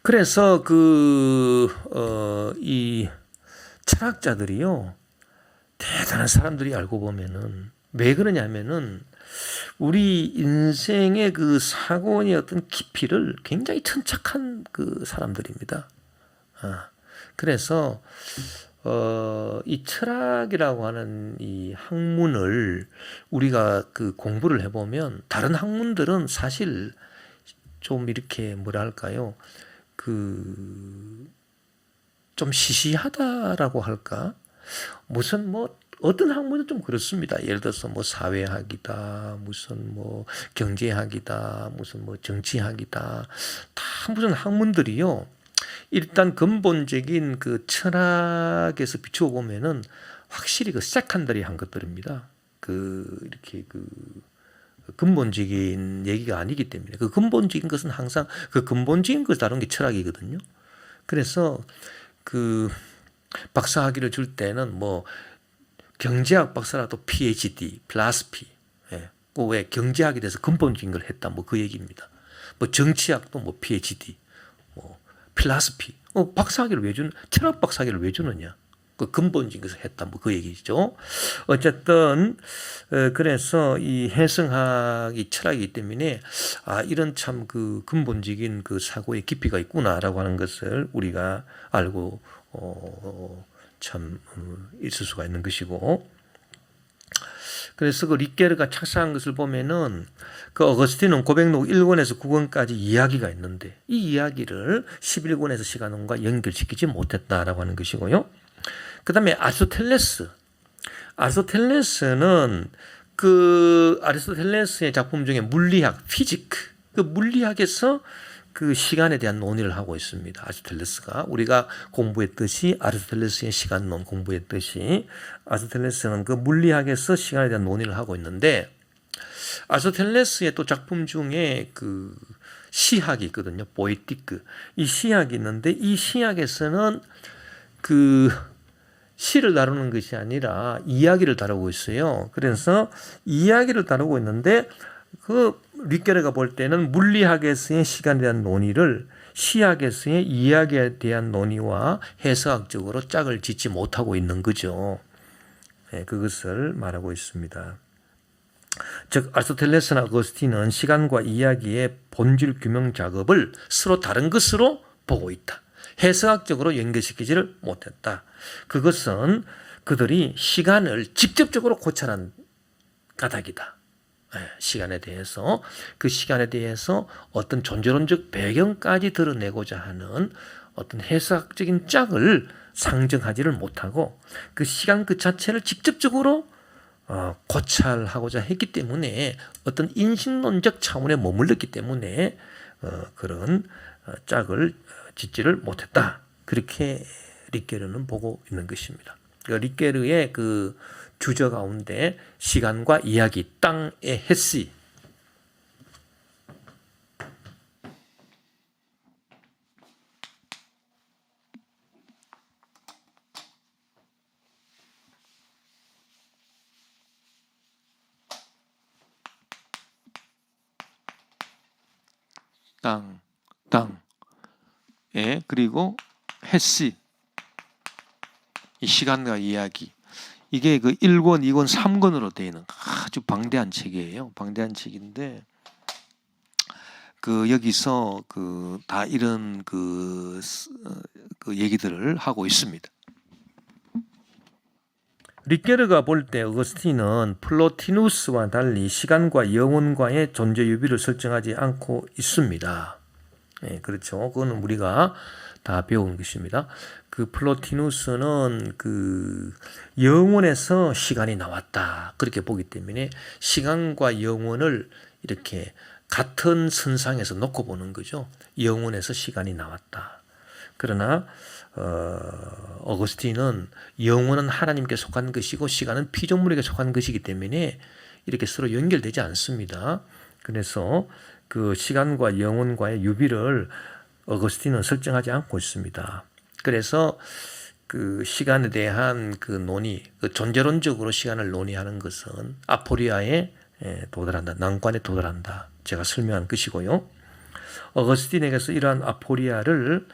그래서 이 철학자들이요, 대단한 사람들이 알고 보면은 왜 그러냐면은 우리 인생의 그 사고의 어떤 깊이를 굉장히 천착한 그 사람들입니다. 그래서 이 철학이라고 하는 이 학문을 우리가 그 공부를 해보면 다른 학문들은 사실 좀 이렇게 뭐랄까요, 좀 시시하다라고 할까? 무슨 뭐 어떤 학문은 좀 그렇습니다. 예를 들어서 뭐 사회학이다, 무슨 뭐 경제학이다, 무슨 뭐 정치학이다, 다 무슨 학문들이요. 일단 근본적인 그 철학에서 비추어 보면은 확실히 그 세컨더리한 것들입니다. 이렇게 근본적인 얘기가 아니기 때문에 그 근본적인 것은 항상 그 근본적인 것을 다루는 게 철학이거든요. 그래서 박사학위를 줄 때는 뭐 경제학 박사라도 PhD, 플러스 P, 왜 경제학에 대해서 근본적인 걸 했다, 뭐 그 얘기입니다. 뭐 정치학도 뭐 PhD, 뭐 플러스 P, 박사학위를 왜 주는, 철학 박사학위를 왜 주느냐? 그 근본적인 것을 했다, 뭐 그 얘기죠. 어쨌든 그래서 이 해성학이 철학이기 때문에 이런 참 그 근본적인 그 사고의 깊이가 있구나라고 하는 것을 우리가 알고 있을 수가 있는 것이고, 그래서 그 리케르가 착사한 것을 보면은 그 어거스틴은 고백록 1권에서 9권까지 이야기가 있는데 이 이야기를 11권에서 시간론과 연결시키지 못했다라고 하는 것이고요. 그 다음에 아리스토텔레스는 아리스토텔레스의 작품 중에 물리학, 피지크, 그 물리학에서 그 시간에 대한 논의를 하고 있습니다. 아리스토텔레스가 우리가 공부했듯이 아리스토텔레스의 시간론 공부했듯이 아리스토텔레스는 그 물리학에서 시간에 대한 논의를 하고 있는데, 아리스토텔레스의 또 작품 중에 그 시학이 있거든요. 포에티크. 이 시학이 있는데 이 시학에서는 그 시를 다루는 것이 아니라 이야기를 다루고 있어요. 그래서 이야기를 다루고 있는데 리케르가 볼 때는 물리학에서의 시간에 대한 논의를 시학에서의 이야기에 대한 논의와 해석학적으로 짝을 짓지 못하고 있는 거죠. 그것을 말하고 있습니다. 즉 아리스토텔레스나 어거스틴은 시간과 이야기의 본질 규명 작업을 서로 다른 것으로 보고 있다. 해석학적으로 연결시키지를 못했다. 그것은 그들이 시간을 직접적으로 고찰한 까닭이다. 시간에 대해서 어떤 존재론적 배경까지 드러내고자 하는 어떤 해석적인 짝을 상정하지를 못하고 그 시간 그 자체를 직접적으로 고찰하고자 했기 때문에 어떤 인식론적 차원에 머물렀기 때문에 그런 짝을 짓지를 못했다. 그렇게 리케르는 보고 있는 것입니다. 리케르의 그 주저 가운데 시간과 이야기, 땅의 햇씨, 그리고 햇씨, 이 시간과 이야기, 이게 그 1권, 2권, 3권으로 되어 있는 아주 방대한 책이에요. 방대한 책인데 여기서 다 이런 얘기들을 하고 있습니다. 리케르가 볼 때 어거스틴은 플로티누스와 달리 시간과 영혼과의 존재 유비를 설정하지 않고 있습니다. 그렇죠. 그거는 우리가 다 배운 것입니다. 플로티누스는 영혼에서 시간이 나왔다, 그렇게 보기 때문에 시간과 영혼을 이렇게 같은 선상에서 놓고 보는 거죠. 영혼에서 시간이 나왔다. 그러나 어거스틴은 영혼은 하나님께 속한 것이고 시간은 피조물에게 속한 것이기 때문에 이렇게 서로 연결되지 않습니다. 그래서 시간과 영혼과의 유비를 어거스틴은 설정하지 않고 있습니다. 그래서 시간에 대한 논의, 존재론적으로 시간을 논의하는 것은 아포리아에 도달한다, 난관에 도달한다, 제가 설명한 것이고요. 어거스틴에게서 이러한 아포리아를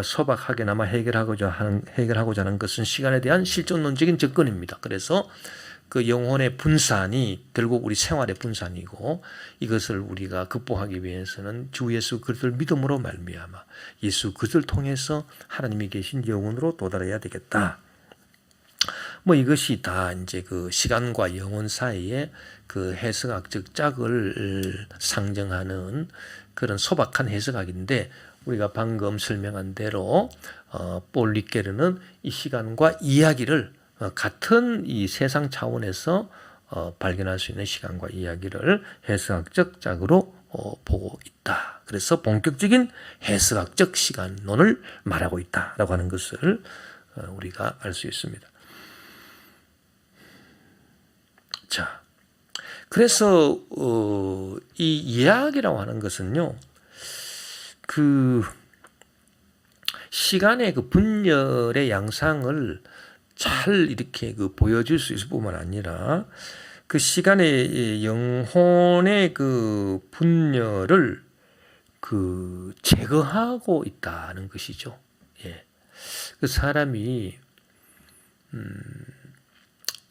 소박하게나마 해결하고자 하는 것은 시간에 대한 실존론적인 접근입니다. 그래서 그 영혼의 분산이 결국 우리 생활의 분산이고, 이것을 우리가 극복하기 위해서는 주 예수 그리스도를 믿음으로 말미암아 예수 그리스도를 통해서 하나님이 계신 영혼으로 도달해야 되겠다. 뭐 이것이 다 이제 그 시간과 영혼 사이에 그 해석학적 짝을 상정하는 그런 소박한 해석학인데, 우리가 방금 설명한 대로 폴 리케르는 이 시간과 이야기를 같은 이 세상 차원에서 발견할 수 있는 시간과 이야기를 해석학적 짝으로 보고 있다. 그래서 본격적인 해석학적 시간론을 말하고 있다라고 하는 것을 우리가 알 수 있습니다. 자, 그래서 이 이야기라고 하는 것은요, 그 시간의 그 분열의 양상을 잘 이렇게 그 보여줄 수 있을 뿐만 아니라 그 시간의 영혼의 그 분열을 그 제거하고 있다는 것이죠. 예. 그 사람이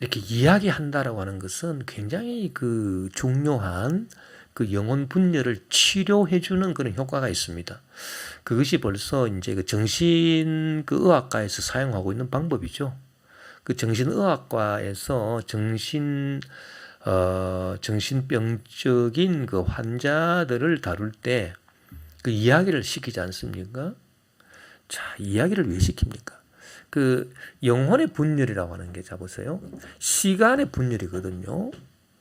이렇게 이야기한다라고 하는 것은 굉장히 그 중요한 그 영혼 분열을 치료해주는 그런 효과가 있습니다. 그것이 벌써 이제 그 정신 그 의학과에서 사용하고 있는 방법이죠. 그 정신의학과에서 정신병적인 그 환자들을 다룰 때 그 이야기를 시키지 않습니까? 자, 이야기를 왜 시킵니까? 그 영혼의 분열이라고 하는 게, 자 보세요, 시간의 분열이거든요.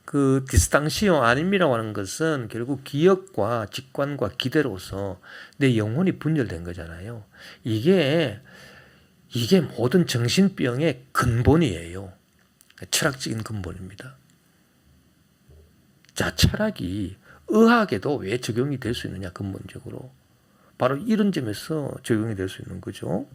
그 디스탕시오 아님이라고 하는 것은 결국 기억과 직관과 기대로서 내 영혼이 분열된 거잖아요. 이게 모든 정신병의 근본이에요. 철학적인 근본입니다. 자, 철학이 의학에도 왜 적용이 될 수 있느냐, 근본적으로. 바로 이런 점에서 적용이 될 수 있는 거죠.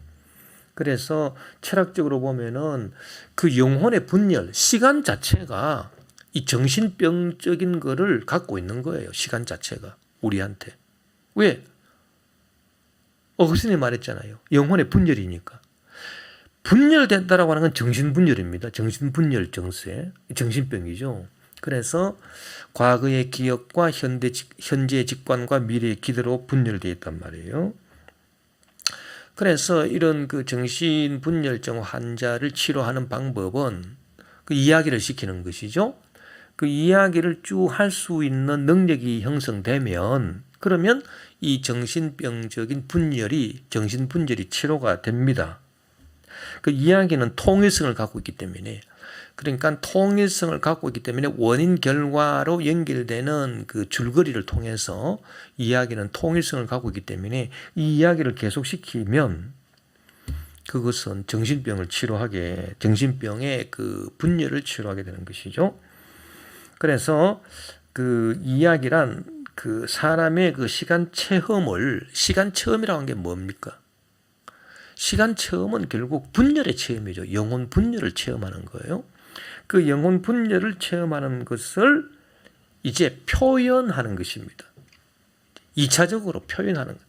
그래서 철학적으로 보면은 그 영혼의 분열, 시간 자체가 이 정신병적인 거를 갖고 있는 거예요. 시간 자체가 우리한테. 왜? 어거스틴이 말했잖아요. 영혼의 분열이니까. 분열된다라고 하는 건 정신분열입니다. 정신분열 증세, 정신병이죠. 그래서 과거의 기억과 현재의 직관과 미래의 기대로 분열되어 있단 말이에요. 그래서 이런 그 정신분열증 환자를 치료하는 방법은 그 이야기를 시키는 것이죠. 그 이야기를 쭉 할 수 있는 능력이 형성되면, 그러면 이 정신병적인 분열이, 정신분열이 치료가 됩니다. 그 이야기는 통일성을 갖고 있기 때문에, 그러니까 통일성을 갖고 있기 때문에 원인 결과로 연결되는 그 줄거리를 통해서 이야기는 통일성을 갖고 있기 때문에 이 이야기를 계속시키면 그것은 정신병의 그 분열을 치료하게 되는 것이죠. 그래서 그 이야기란 그 사람의 그 시간 체험이라고 하는 게 뭡니까? 시간 체험은 결국 분열의 체험이죠. 영혼 분열을 체험하는 거예요. 그 영혼 분열을 체험하는 것을 이제 표현하는 것입니다. 2차적으로 표현하는 것.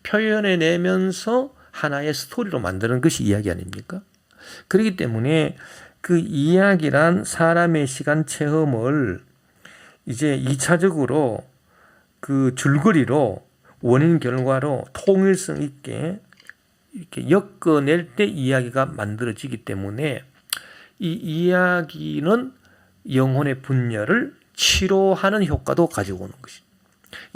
표현해내면서 하나의 스토리로 만드는 것이 이야기 아닙니까? 그렇기 때문에 그 이야기란 사람의 시간 체험을 이제 2차적으로 그 줄거리로 원인 결과로 통일성 있게 이렇게 엮어낼 때 이야기가 만들어지기 때문에 이 이야기는 영혼의 분열을 치료하는 효과도 가지고 오는 것입니다.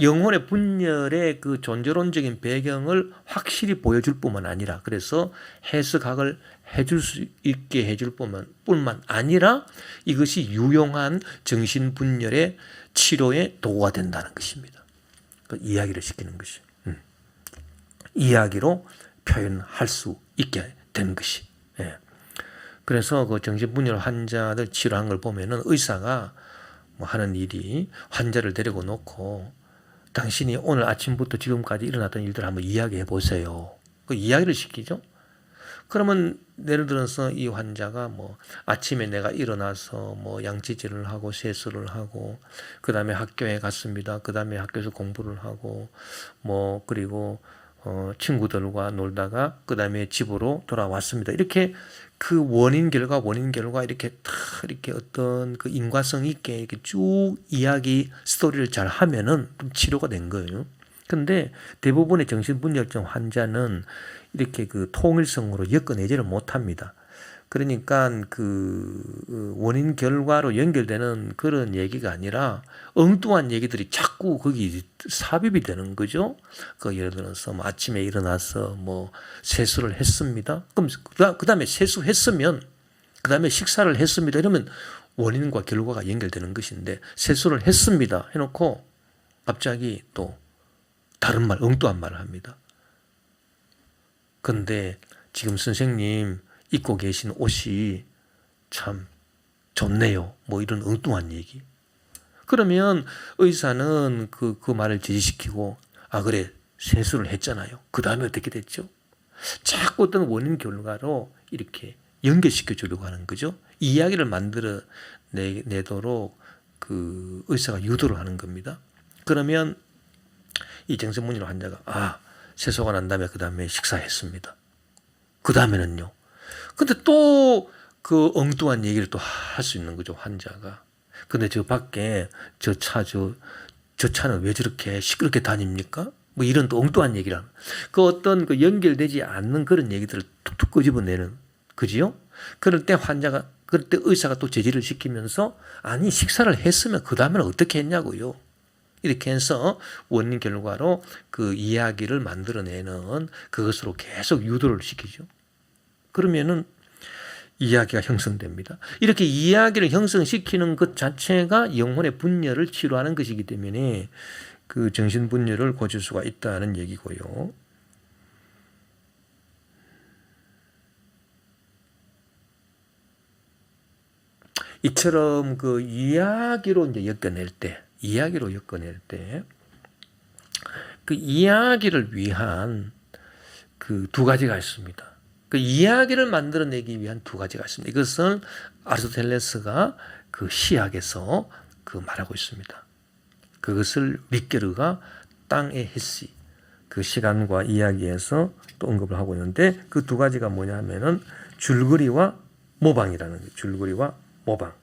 영혼의 분열의 그 존재론적인 배경을 확실히 보여줄 뿐만 아니라, 그래서 해석학을 해줄 수 있게 해줄 뿐만 아니라 이것이 유용한 정신분열의 치료에 도구가 된다는 것입니다. 그 이야기를 시키는 것이. 이야기로 표현할 수 있게 되는 것이. 예. 그래서 그 정신분열 환자들 치료한 걸 보면은 의사가 뭐 하는 일이, 환자를 데리고 놓고 당신이 오늘 아침부터 지금까지 일어났던 일들을 한번 이야기해 보세요. 그 이야기를 시키죠. 그러면 예를 들어서 이 환자가 뭐 아침에 내가 일어나서 뭐 양치질을 하고 세수를 하고 그다음에 학교에 갔습니다. 그다음에 학교에서 공부를 하고 뭐 그리고 친구들과 놀다가 그다음에 집으로 돌아왔습니다. 이렇게 그 원인 결과 이렇게 다 이렇게 어떤 그 인과성 있게 이렇게 쭉 이야기 스토리를 잘 하면은 좀 치료가 된 거예요. 근데 대부분의 정신분열증 환자는 이렇게 그 통일성으로 엮어내지를 못합니다. 그러니까 그 원인 결과로 연결되는 그런 얘기가 아니라 엉뚱한 얘기들이 자꾸 거기 삽입이 되는 거죠. 그 예를 들어서 뭐 아침에 일어나서 뭐 세수를 했습니다. 그럼 그다음에 세수했으면 그다음에 식사를 했습니다. 이러면 원인과 결과가 연결되는 것인데 세수를 했습니다 해놓고 갑자기 또 다른 말, 엉뚱한 말을 합니다. 근데 지금 선생님 입고 계신 옷이 참 좋네요. 뭐 이런 엉뚱한 얘기. 그러면 의사는 그 말을 제지시키고, 아, 그래, 세수를 했잖아요. 그 다음에 어떻게 됐죠? 자꾸 어떤 원인 결과로 이렇게 연결시켜 주려고 하는 거죠. 이야기를 만들어 내도록 그 의사가 유도를 하는 겁니다. 그러면 이 정신분열 환자가, 아, 세수가 난 다음에 그 다음에 식사했습니다. 그 다음에는요. 근데 또 그 엉뚱한 얘기를 또 할 수 있는 거죠, 환자가. 근데 저 밖에 저 차는 왜 저렇게 시끄럽게 다닙니까? 뭐 이런 또 엉뚱한 얘기를 하면 그 어떤 그 연결되지 않는 그런 얘기들을 툭툭 끄집어내는, 그지요? 그럴 때 그럴 때 의사가 또 제지를 시키면서, 아니, 식사를 했으면 그 다음에는 어떻게 했냐고요. 이렇게 해서 원인 결과로 그 이야기를 만들어내는 그것으로 계속 유도를 시키죠. 그러면은 이야기가 형성됩니다. 이렇게 이야기를 형성시키는 것 자체가 영혼의 분열을 치료하는 것이기 때문에 그 정신분열을 고칠 수가 있다는 얘기고요. 이처럼 그 이야기로 이제 엮어낼 때, 그 이야기를 위한 그 두 가지가 있습니다. 그 이야기를 만들어내기 위한 두 가지가 있습니다. 이것은 아리스토텔레스가 그 시학에서 그 말하고 있습니다. 그것을 윗게르가 땅의 해시, 그 시간과 이야기에서 또 언급을 하고 있는데, 그 두 가지가 뭐냐 하면은 줄거리와 모방이라는 거예요. 줄거리와 모방.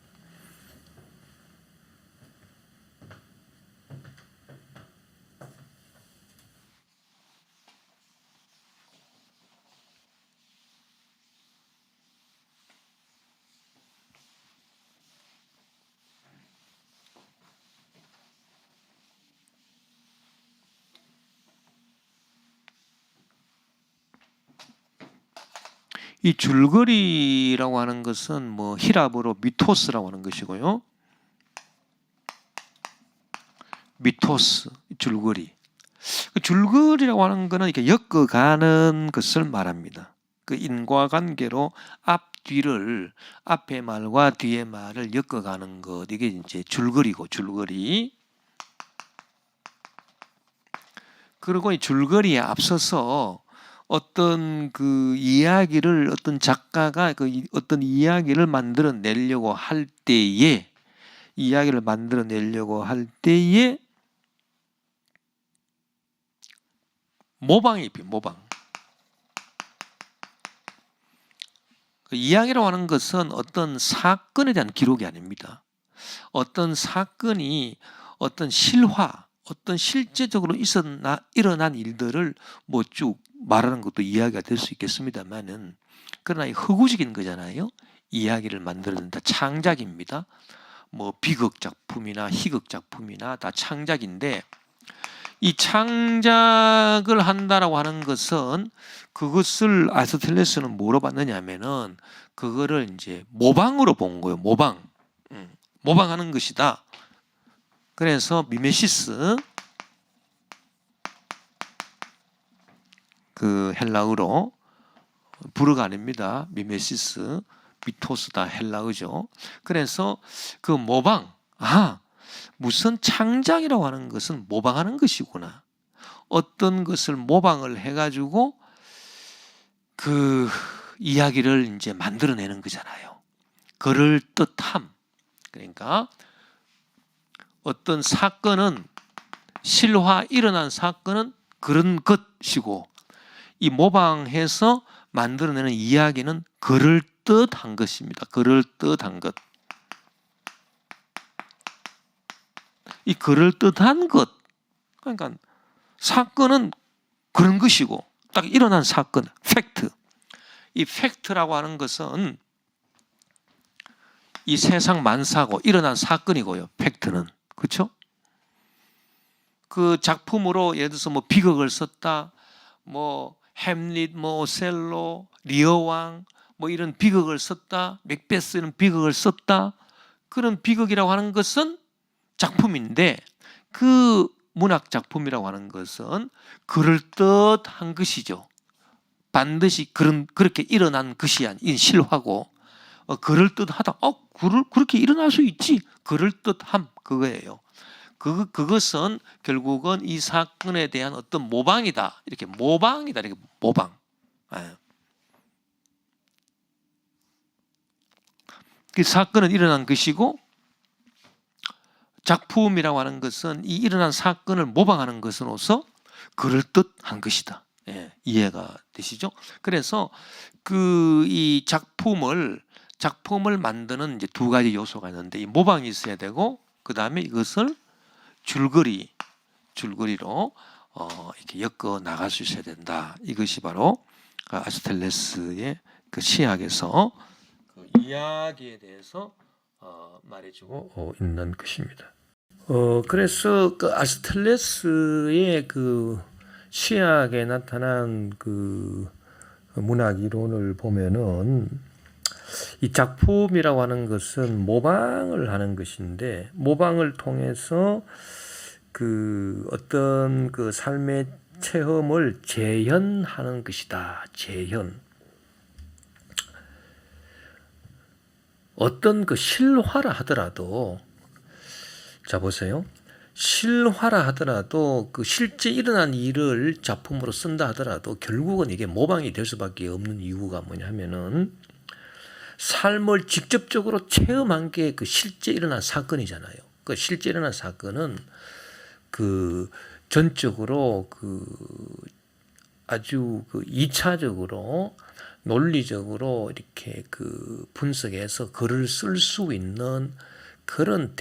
이 줄거리라고 하는 것은 뭐 히랍어로 미토스라고 하는 것이고요. 미토스, 줄거리. 줄거리라고 하는 것은 이렇게 엮어가는 것을 말합니다. 그 인과관계로 앞뒤를, 앞의 말과 뒤의 말을 엮어가는 것, 이게 이제 줄거리고, 줄거리. 그리고 이 줄거리에 앞서서 어떤 그 이야기를, 어떤 작가가 그 어떤 이야기를 만들어내려고 할 때에, 모방이 있죠, 모방. 그 이야기라고 하는 것은 어떤 사건에 대한 기록이 아닙니다. 어떤 사건이 어떤 실화, 어떤 실제적으로 일어난 일들을 뭐 쭉 말하는 것도 이야기가 될 수 있겠습니다만은, 그러나 허구적인 거잖아요. 이야기를 만들어낸다. 창작입니다. 뭐 비극 작품이나 희극 작품이나 다 창작인데, 이 창작을 한다라고 하는 것은, 그것을 아리스토텔레스는 뭐로 봤느냐 하면은 그거를 이제 모방으로 본 거예요. 모방하는 것이다. 그래서 미메시스, 그 헬라어로, 불어가 아닙니다. 미메시스, 미토스다 헬라어죠. 그래서 그 모방, 무슨 창작이라고 하는 것은 모방하는 것이구나. 어떤 것을 모방을 해가지고 그 이야기를 이제 만들어내는 거잖아요. 그럴듯함. 그러니까 어떤 사건은 실화 일어난 사건은 그런 것이고 이 모방해서 만들어내는 이야기는 그럴듯한 것입니다. 그럴듯한 것. 이 그럴듯한 것. 그러니까 사건은 그런 것이고 딱 일어난 사건, 팩트. 이 팩트라고 하는 것은 이 세상 만사고 일어난 사건이고요. 팩트는. 그렇죠? 그 작품으로 예를 들어서 뭐 비극을 썼다. 뭐 햄릿, 뭐 오셀로, 리어왕 뭐 이런 비극을 썼다. 맥베스는 비극을 썼다. 그런 비극이라고 하는 것은 작품인데 그 문학 작품이라고 하는 것은 그럴듯한 것이죠. 반드시 그렇게 일어난 것이 아닌 실화고 그럴듯하다. 그렇게 일어날 수 있지. 그럴듯함 그거예요. 그것은 결국은 이 사건에 대한 어떤 모방이다. 이렇게 모방이다. 이렇게 모방. 그 사건은 일어난 것이고 작품이라고 하는 것은 이 일어난 사건을 모방하는 것으로서 그럴듯한 것이다. 예, 이해가 되시죠? 그래서 이 작품을 만드는 이제 두 가지 요소가 있는데 이 모방이 있어야 되고 그 다음에 이것을 줄거리로 이렇게 엮어 나갈 수 있어야 된다. 이것이 바로 아리스토텔레스의 그 시학에서 그 이야기에 대해서 말해주고 있는 것입니다. 그래서 그 아리스토텔레스의 그 시학에 나타난 그 문학 이론을 보면은 이 작품이라고 하는 것은 모방을 하는 것인데 모방을 통해서 그 어떤 그 삶의 체험을 재현하는 것이다. 재현. 어떤 그 실화라 하더라도 자 보세요. 실화라 하더라도 그 실제 일어난 일을 작품으로 쓴다 하더라도 결국은 이게 모방이 될 수밖에 없는 이유가 뭐냐면은 삶을 직접적으로 체험한 게 그 실제 일어난 사건이잖아요. 그 실제 일어난 사건은 그 전적으로 그 아주 그 2차적으로 논리적으로 이렇게 그 분석해서 글을 쓸 수 있는 그런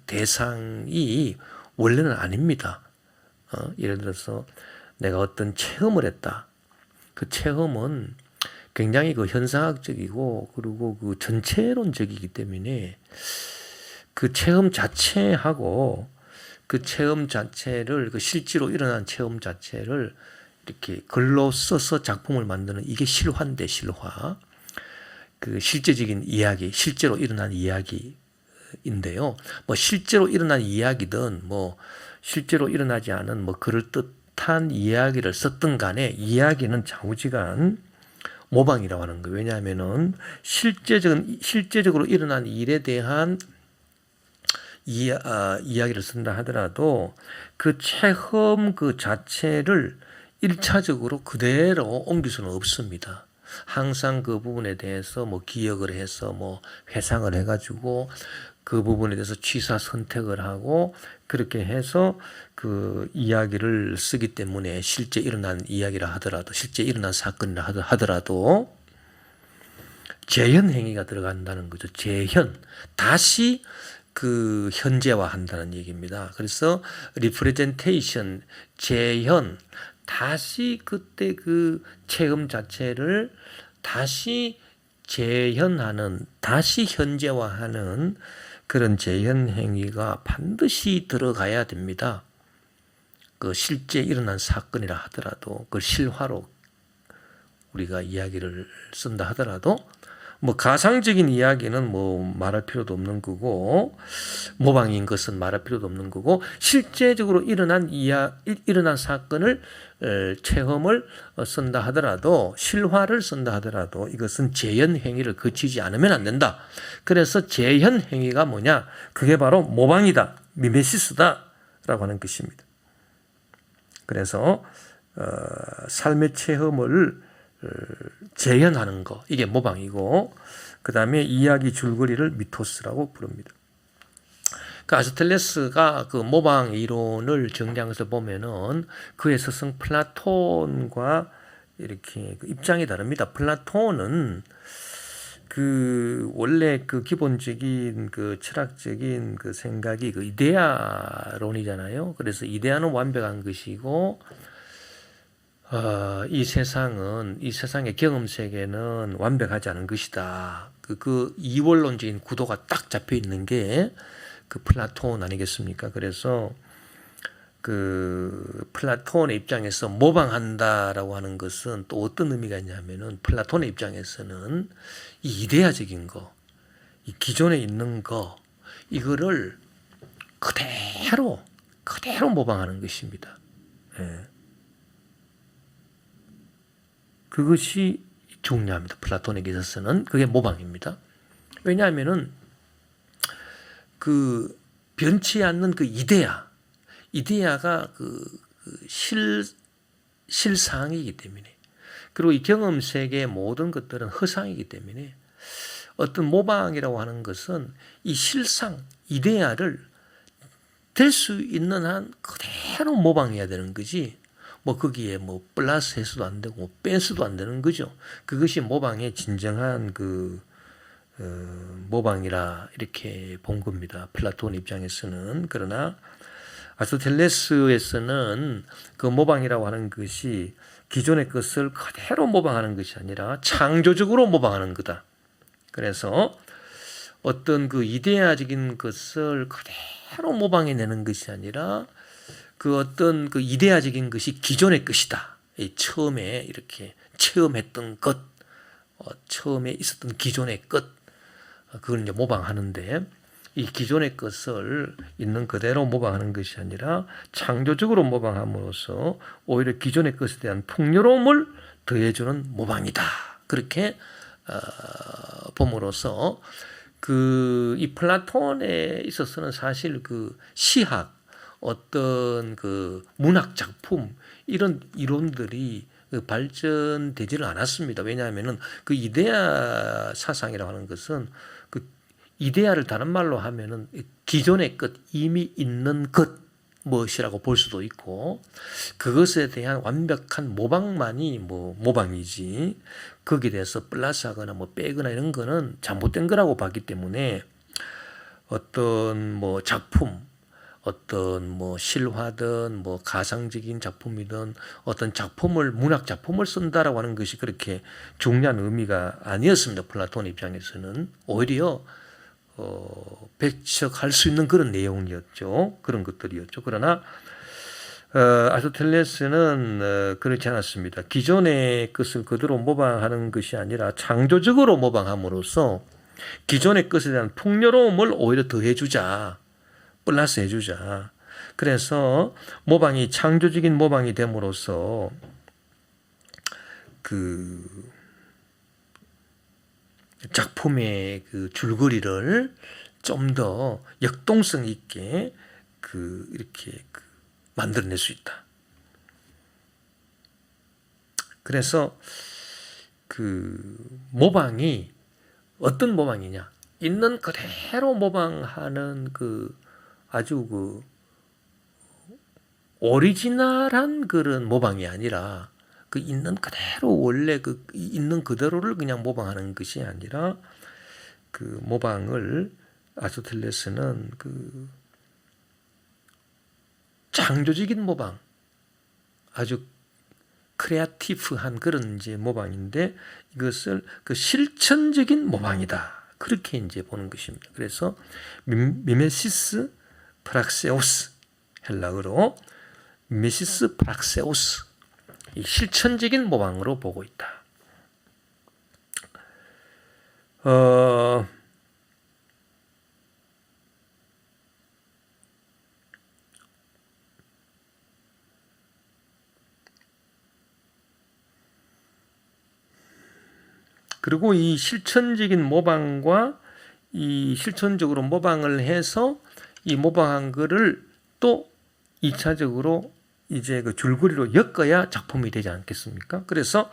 대상이 원래는 아닙니다. 예를 들어서 내가 어떤 체험을 했다. 그 체험은 굉장히 그 현상학적이고 그리고 그 전체론적이기 때문에 그 체험 자체하고 그 체험 자체를 그 실제로 일어난 체험 자체를 이렇게 글로 써서 작품을 만드는 이게 실화인데 실화. 그 실제적인 이야기, 실제로 일어난 이야기인데요. 뭐 실제로 일어난 이야기든 뭐 실제로 일어나지 않은 뭐 그럴듯한 이야기를 썼든 간에 이야기는 좌우지간 모방이라고 하는 거예요. 왜냐하면은 실제적으로 일어난 일에 대한 이야기를 쓴다 하더라도 그 체험 그 자체를 1차적으로 그대로 옮길 수는 없습니다. 항상 그 부분에 대해서 뭐 기억을 해서 뭐 회상을 해가지고 그 부분에 대해서 취사 선택을 하고 그렇게 해서 그 이야기를 쓰기 때문에 실제 일어난 이야기라 하더라도 실제 일어난 사건이라 하더라도 재현 행위가 들어간다는 거죠. 재현. 다시 그 현재화한다는 얘기입니다. 그래서 리프레젠테이션, 재현, 다시 그때 그 체험 자체를 다시 재현하는, 다시 현재화하는 그런 재현 행위가 반드시 들어가야 됩니다. 그 실제 일어난 사건이라 하더라도 그 실화로 우리가 이야기를 쓴다 하더라도 뭐 가상적인 이야기는 뭐 말할 필요도 없는 거고 모방인 것은 말할 필요도 없는 거고 실제적으로 일어난 사건을 체험을 쓴다 하더라도 실화를 쓴다 하더라도 이것은 재현 행위를 거치지 않으면 안 된다. 그래서 재현 행위가 뭐냐? 그게 바로 모방이다. 미메시스다라고 하는 것입니다. 그래서 삶의 체험을 재현하는 거, 이게 모방이고, 그 다음에 이야기 줄거리를 미토스라고 부릅니다. 그 아스토텔레스가 그 모방 이론을 정리하면서 보면은 그의 스승 플라톤과 이렇게 그 입장이 다릅니다. 플라톤은 그 원래 그 기본적인 그 철학적인 그 생각이 그 이데아론이잖아요. 그래서 이데아는 완벽한 것이고, 이 세상의 경험 세계는 완벽하지 않은 것이다. 그 이원론적인 구도가 딱 잡혀 있는 게 그 플라톤 아니겠습니까? 그래서 그 플라톤의 입장에서 모방한다라고 하는 것은 또 어떤 의미가 있냐면은, 플라톤의 입장에서는 이 이데아적인 거, 이 기존에 있는 거, 이거를 그대로 모방하는 것입니다. 예. 그것이 중요합니다. 플라톤에게 있어서는 그게 모방입니다. 왜냐하면은 그 변치 않는 그 이데아가 실상이기 때문에, 그리고 이 경험 세계의 모든 것들은 허상이기 때문에, 어떤 모방이라고 하는 것은 이 실상, 이데아를 될 수 있는 한 그대로 모방해야 되는 거지, 뭐 거기에 뭐 플러스 해서도 안 되고 뭐 뺀서도 안 되는 거죠. 그것이 모방의 진정한 모방이라 이렇게 본 겁니다. 플라톤 입장에서는. 그러나 아스토텔레스에서는 그 모방이라고 하는 것이 기존의 것을 그대로 모방하는 것이 아니라 창조적으로 모방하는 거다. 그래서 어떤 그 이데아적인 것을 그대로 모방해내는 것이 아니라 그 어떤 그 이데아적인 것이 기존의 것이다. 처음에 이렇게 체험했던 것, 처음에 있었던 기존의 것, 그걸 이제 모방하는데, 이 기존의 것을 있는 그대로 모방하는 것이 아니라 창조적으로 모방함으로써 오히려 기존의 것에 대한 풍요로움을 더해주는 모방이다. 그렇게 봄으로써 이 플라톤에 있어서는 사실 그 시학, 어떤 그 문학 작품, 이런 이론들이 발전되지를 않았습니다. 왜냐하면은 그 이데아 사상이라고 하는 것은, 그 이데아를 다른 말로 하면은 기존의 것, 이미 있는 것, 무엇이라고 볼 수도 있고, 그것에 대한 완벽한 모방만이 뭐 모방이지, 거기에 대해서 플러스하거나 뭐 빼거나 이런 거는 잘못된 거라고 봤기 때문에, 어떤 뭐 작품, 어떤 뭐 실화든 뭐 가상적인 작품이든 어떤 작품을, 문학 작품을 쓴다라고 하는 것이 그렇게 중요한 의미가 아니었습니다. 플라톤 입장에서는 오히려 배척할 수 있는 그런 내용이었죠. 그런 것들이었죠. 그러나 아스토텔레스는 그렇지 않았습니다. 기존의 것을 그대로 모방하는 것이 아니라 창조적으로 모방함으로써 기존의 것에 대한 풍요로움을 오히려 더해주자, 플러스 해주자. 그래서 모방이 창조적인 모방이 됨으로써 그 작품의 그 줄거리를 좀 더 역동성 있게 이렇게 만들어낼 수 있다. 그래서 모방이 어떤 모방이냐? 있는 그대로 모방하는 아주 오리지널한 그런 모방이 아니라, 있는 그대로 원래 있는 그대로를 그냥 모방하는 것이 아니라, 모방을 아스토텔레스는 창조적인 모방, 아주 크리에이티브한 그런 이제 모방인데, 이것을 실천적인 모방이다. 그렇게 이제 보는 것입니다. 그래서 미메시스 프락세오스, 헬라어로 미메시스 프락세오스, 이 실천적인 모방으로 보고 있다. 그리고 이 실천적인 모방과 이 실천적으로 모방을 해서 이 모방한 거를 또 2차적으로 이제 줄거리로 엮어야 작품이 되지 않겠습니까? 그래서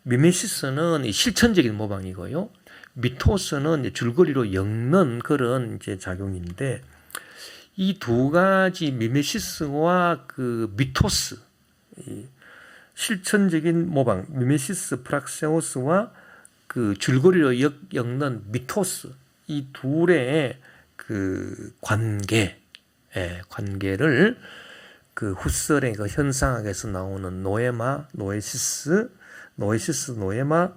미메시스는 이 실천적인 모방이고요. 미토스는 이제 줄거리로 엮는 그런 이제 작용인데, 이 두 가지 미메시스와 그 미토스, 이 실천적인 모방 미메시스 프락세오스와 그 줄거리로 엮는 미토스, 이 둘의 그 관계를 그 후설의 그 현상학에서 나오는 노에마, 노에시스, 노에마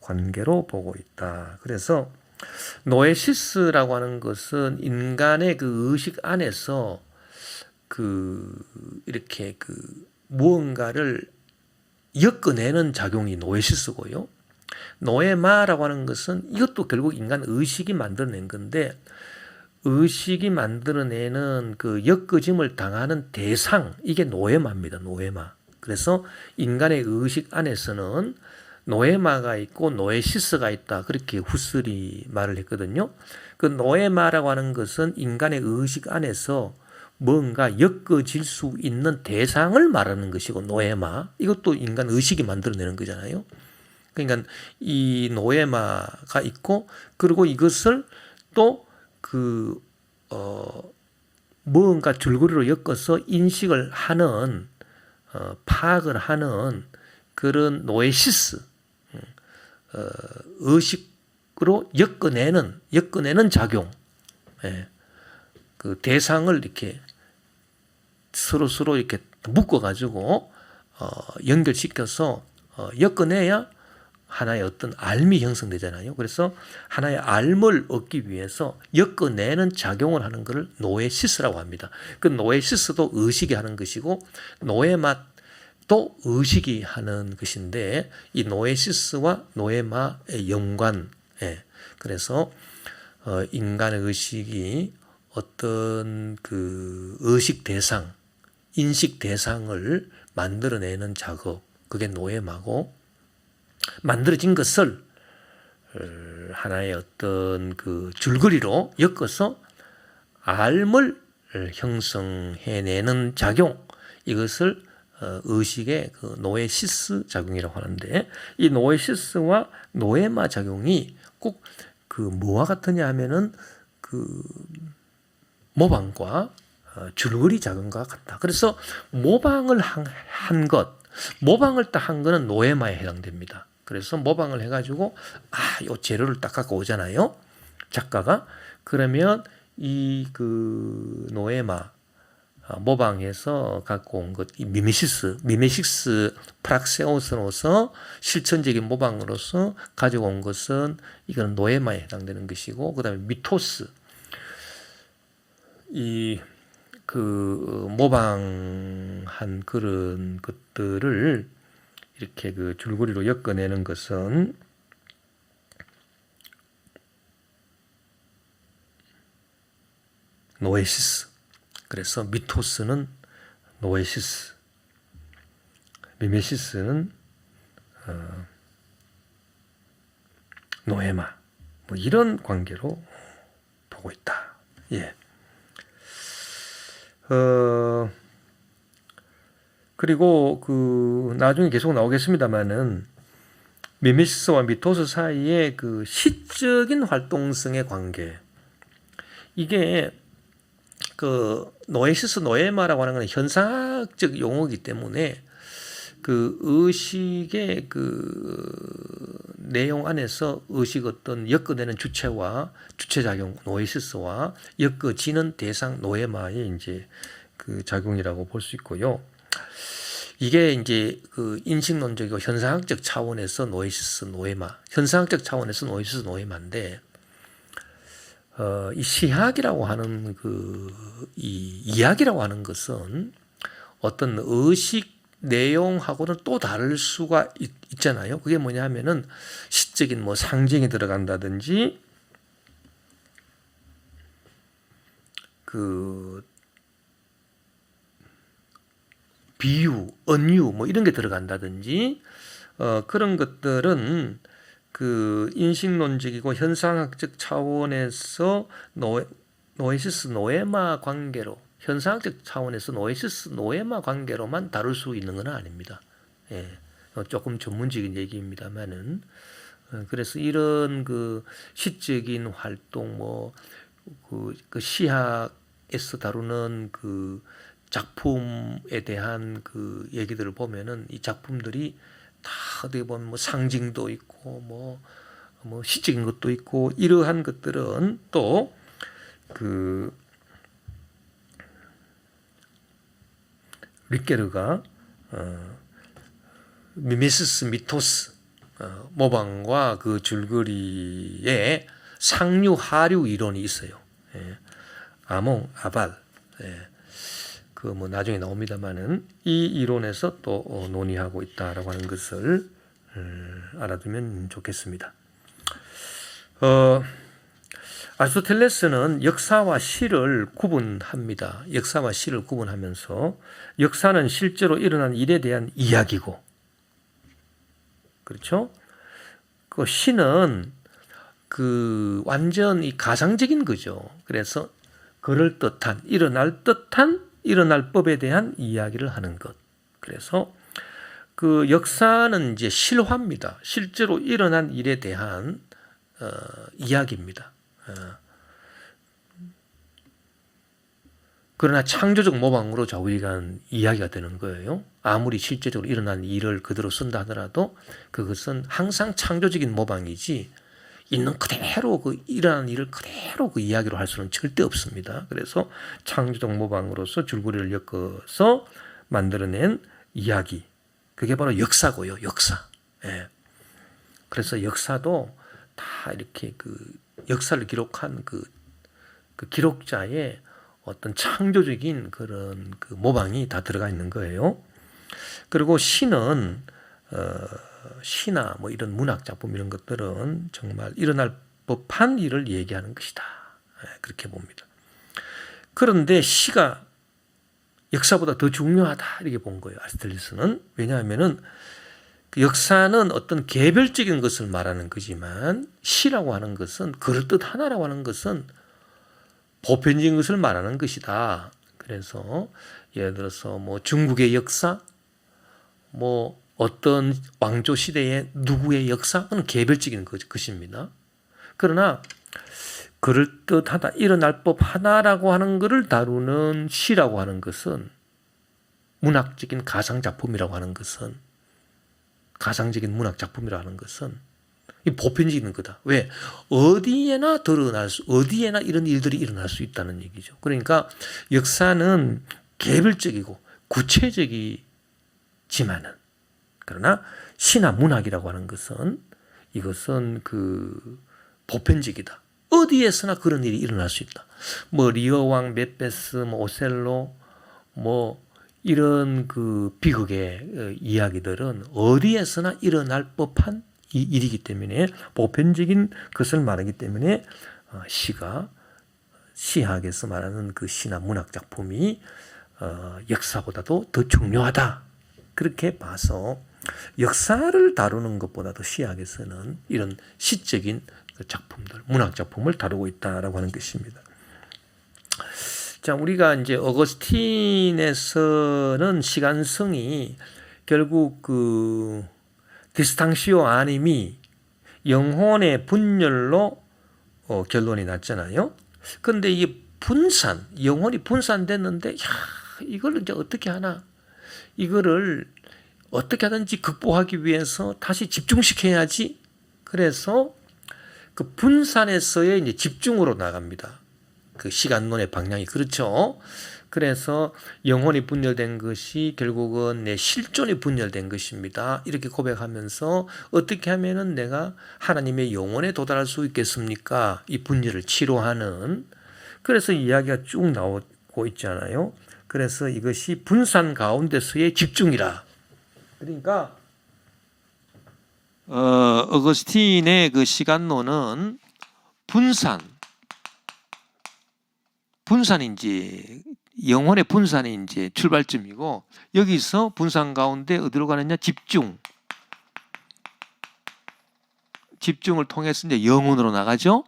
관계로 보고 있다. 그래서 노에시스라고 하는 것은 인간의 그 의식 안에서 그 이렇게 그 무언가를 엮어내는 작용이 노에시스고요. 노에마라고 하는 것은 이것도 결국 인간 의식이 만들어낸 건데, 의식이 만들어내는 그 엮어짐을 당하는 대상, 이게 노에마입니다. 노에마. 그래서 인간의 의식 안에서는 노에마가 있고 노에시스가 있다. 그렇게 후슬이 말을 했거든요. 그 노에마라고 하는 것은 인간의 의식 안에서 뭔가 엮어질 수 있는 대상을 말하는 것이고, 노에마, 이것도 인간 의식이 만들어내는 거잖아요. 그러니까 이 노에마가 있고, 그리고 이것을 또 무언가 줄거리로 엮어서 인식을 하는, 파악을 하는 그런 노에시스, 의식으로 엮어내는 작용, 그 대상을 이렇게 서로 이렇게 묶어가지고 연결시켜서 엮어내야 하나의 어떤 알미 형성되잖아요. 그래서 하나의 알을 얻기 위해서 엮어내는 작용을 하는 것을 노에시스라고 합니다. 그 노에시스도 의식이 하는 것이고, 노에마도 의식이 하는 것인데, 이 노에시스와 노에마의 연관, 그래서 인간의 의식이 어떤 그 의식 대상, 인식 대상을 만들어내는 작업, 그게 노에마고, 만들어진 것을 하나의 어떤 그 줄거리로 엮어서 알을 형성해내는 작용, 이것을 의식의 그 노에시스 작용이라고 하는데, 이 노에시스와 노에마 작용이 꼭 그 뭐와 같으냐 하면은 그 모방과 줄거리 작용과 같다. 그래서 모방을 한 것, 모방을 딱 한 거는 노에마에 해당됩니다. 그래서 모방을 해가지고 요 재료를 딱 갖고 오잖아요, 작가가. 그러면 이 그 노에마 모방해서 갖고 온 것, 이 미메시스 프락세오스로서 실천적인 모방으로서 가지고 온 것은 이거는 노에마에 해당되는 것이고, 그다음에 미토스, 이 그 모방한 그런 것들을 이렇게 그 줄거리로 엮어내는 것은 노에시스. 그래서 미토스는 노에시스, 미메시스는 노에마, 뭐 이런 관계로 보고 있다. 예. 그리고 그 나중에 계속 나오겠습니다만은, 미메시스와 미토스 사이의 그 시적인 활동성의 관계, 이게 그 노에시스 노에마라고 하는 건 현상학적 용어이기 때문에 그 의식의 그 내용 안에서 의식 어떤 엮어내는 주체와 주체작용 노에시스와 엮어지는 대상 노에마의 이제 그 작용이라고 볼 수 있고요. 이게 이제 그 인식론적이고 현상학적 차원에서 노에시스 노에마, 현상학적 차원에서 노에시스 노에마인데, 이 시학이라고 하는 이 이야기라고 하는 것은 어떤 의식 내용하고는 또 다를 수가 있잖아요. 그게 뭐냐 하면은 시적인 뭐 상징이 들어간다든지, 그 비유, 은유 뭐 이런 게 들어간다든지, 그런 것들은 그 인식론적이고 현상학적 차원에서 노에시스 노에마 관계로, 현상학적 차원에서 노에시스 노에마 관계로만 다룰 수 있는 건 아닙니다. 예. 조금 전문적인 얘기입니다만은 그래서 이런 그 시적인 활동 그 시학에서 다루는 그 작품에 대한 그 얘기들을 보면은 이 작품들이 다 어떻게 보면 뭐 상징도 있고 뭐 시적인 것도 있고 이러한 것들은 또 그 릿게르가 미메시스 미토스 모방과 그 줄거리에 상류 하류 이론이 있어요. 예. 아몽 아발 그 뭐 나중에 나옵니다만은 이 이론에서 또 논의하고 있다라고 하는 것을 알아두면 좋겠습니다. 아리스토텔레스는 역사와 시를 구분합니다. 역사와 시를 구분하면서 역사는 실제로 일어난 일에 대한 이야기고, 그렇죠? 그 시는 그 완전히 가상적인 거죠. 그래서 그럴 듯한, 일어날 법에 대한 이야기를 하는 것. 그래서 그 역사는 이제 실화입니다. 실제로 일어난 일에 대한 이야기입니다. 그러나 창조적 모방으로 좌우지간 이야기가 되는 거예요. 아무리 실제적으로 일어난 일을 그대로 쓴다 하더라도 그것은 항상 창조적인 모방이지 있는 그대로 그 일어난 일을 그대로 그 이야기로 할 수는 절대 없습니다. 그래서 창조적 모방으로서 줄거리를 엮어서 만들어낸 이야기, 그게 바로 역사고요. 역사. 예. 그래서 역사도 다 이렇게 그 역사를 기록한 그 기록자의 어떤 창조적인 그런 그 모방이 다 들어가 있는 거예요. 그리고 시는 시나 뭐 이런 문학 작품 이런 것들은 정말 일어날 법한 일을 얘기하는 것이다. 그렇게 봅니다. 그런데 시가 역사보다 더 중요하다 이렇게 본 거예요. 아리스토텔레스는. 왜냐하면은 그 역사는 어떤 개별적인 것을 말하는 거지만 시라고 하는 것은 그럴듯하나라고 하는 것은 보편적인 것을 말하는 것이다. 그래서 예를 들어서 뭐 중국의 역사, 뭐 어떤 왕조 시대의 누구의 역사는 개별적인 것입니다. 그러나 그럴듯하다, 일어날 법하다라고 하는 것을 다루는 시라고 하는 것은 문학적인 가상작품이라고 하는 것은 가상적인 문학 작품이라고 하는 것은 이 보편적인 거다. 왜? 어디에나 어디에나 이런 일들이 일어날 수 있다는 얘기죠. 그러니까 역사는 개별적이고 구체적이지만은 그러나 시나 문학이라고 하는 것은 이것은 그 보편적이다. 어디에서나 그런 일이 일어날 수 있다. 뭐 리어왕, 메베스, 뭐 오셀로, 뭐 이런 그 비극의 이야기들은 어디에서나 일어날 법한 이 일이기 때문에 보편적인 것을 말하기 때문에 시학에서 말하는 그 시나 문학 작품이 역사보다도 더 중요하다. 그렇게 봐서 역사를 다루는 것보다도 시학에서는 이런 시적인 작품들, 문학 작품을 다루고 있다라고 하는 것입니다. 자, 우리가 이제 어거스틴에서는 시간성이 결국 그 디스탕시오 아님이 영혼의 분열로 결론이 났잖아요. 그런데 이 영혼이 분산됐는데, 이걸 이제 어떻게 하나? 이거를 어떻게 하든지 극복하기 위해서 다시 집중시켜야지. 그래서 그 분산에서의 이제 집중으로 나갑니다. 그 시간론의 방향이 그렇죠. 그래서 영혼이 분열된 것이 결국은 내 실존이 분열된 것입니다. 이렇게 고백하면서 어떻게 하면은 내가 하나님의 영혼에 도달할 수 있겠습니까? 이 분열을 치료하는. 그래서 이야기가 쭉 나오고 있잖아요. 그래서 이것이 분산 가운데서의 집중이라. 그러니까 어거스틴의 그 시간론은 분산이 이제 영혼의 분산이 이제 출발점이고, 여기서 분산 가운데 어디로 가느냐? 집중을 통해서 이제 영혼으로 나가죠.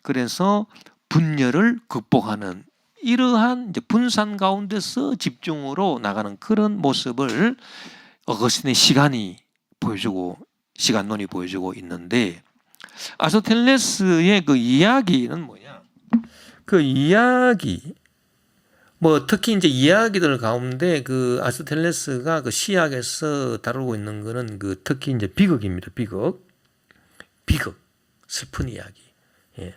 그래서 분열을 극복하는 이러한 이제 분산 가운데서 집중으로 나가는 그런 모습을 어거스틴의 시간이 보여주고 시간론이 보여주고 있는데 아리스토텔레스의 그 이야기는 뭐냐? 그 이야기 뭐 특히 이제 이야기들 가운데 그 아리스토텔레스가 그 시학에서 다루고 있는 거는 그 특히 이제 비극입니다. 비극, 슬픈 이야기. 예.